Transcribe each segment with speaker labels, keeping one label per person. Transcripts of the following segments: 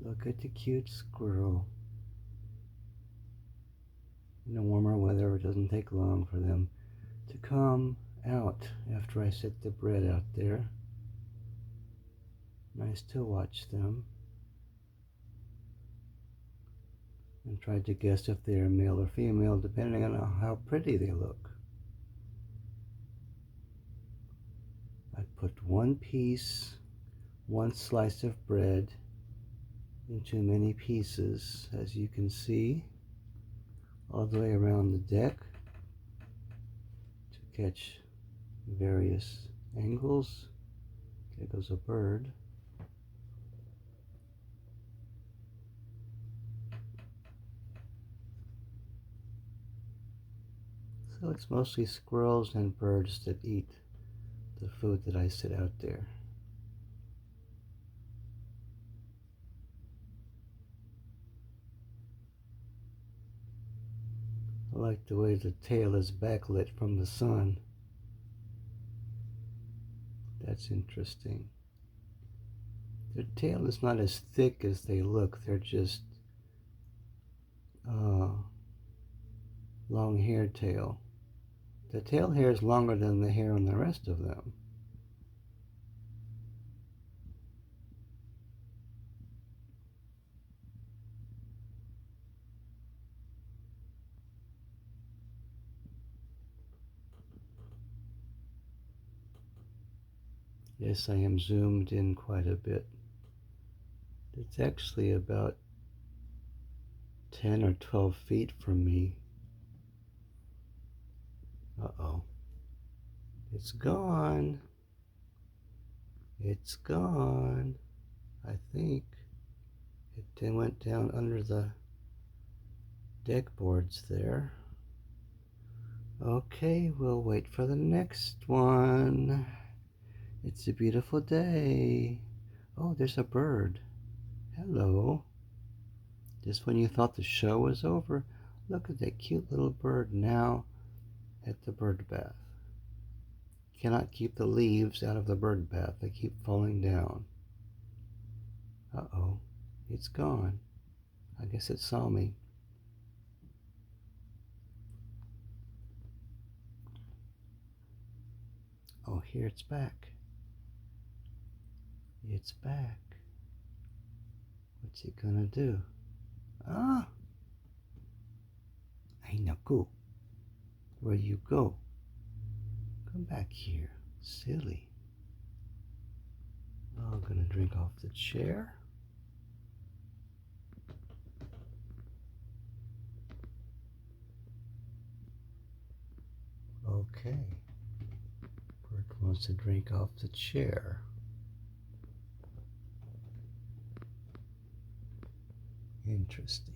Speaker 1: Look at the cute squirrel. In the warmer weather, it doesn't take long for them to come out after I set the bread out there. Nice to watch them. And try to guess if they're male or female depending on how pretty they look. I put one slice of bread into many pieces, as you can see, all the way around the deck to catch various angles. There goes a bird. So it's mostly squirrels and birds that eat the food that I set out there. I like the way the tail is backlit from the sun. That's interesting. Their tail is not as thick as they look. They're just long hair tail. The tail hair is longer than the hair on the rest of them. Yes, I am zoomed in quite a bit. It's actually about 10 or 12 feet from me. Uh-oh. It's gone. It's gone. I think it then went down under the deck boards there. Okay, we'll wait for the next one. It's a beautiful day. Oh, there's a bird. Hello. Just when you thought the show was over, look at that cute little bird now at the bird bath. Cannot keep the leaves out of the bird bath. They keep falling down. Uh-oh. It's gone. I guess it saw me. Oh, here it's back. It's back. What's it gonna do? Ah! Ay naku. Where you go? Come back here. Silly. Oh, I'm gonna drink off the chair. Okay. Bird wants to drink off the chair. Interesting.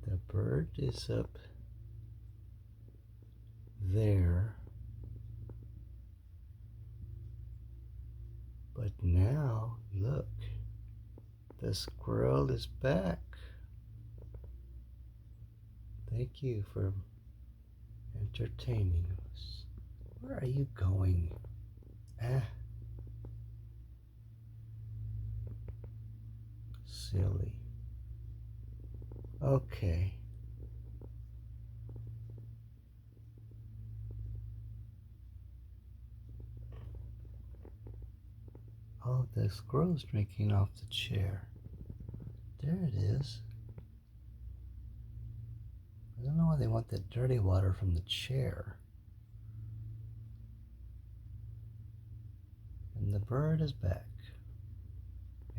Speaker 1: The bird is up there. But now, look, the squirrel is back. Thank you for entertaining us. Where are you going? Silly. Okay. Oh, the squirrel's drinking off the chair. There it is. I don't know why they want the dirty water from the chair. And the bird is back.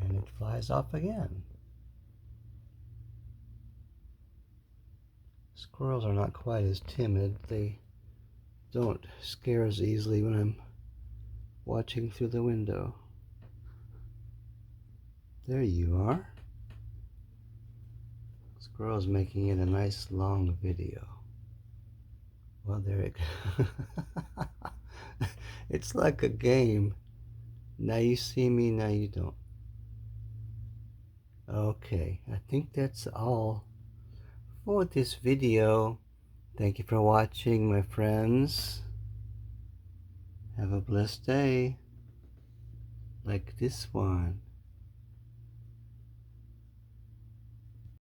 Speaker 1: And it flies off again. Squirrels are not quite as timid. They don't scare as easily when I'm watching through the window. There you are. Squirrel's making it a nice long video. Well, there it goes. It's like a game. Now you see me, now you don't. Okay, I think that's all for this video. Thank you for watching, my friends. Have a blessed day, like this one.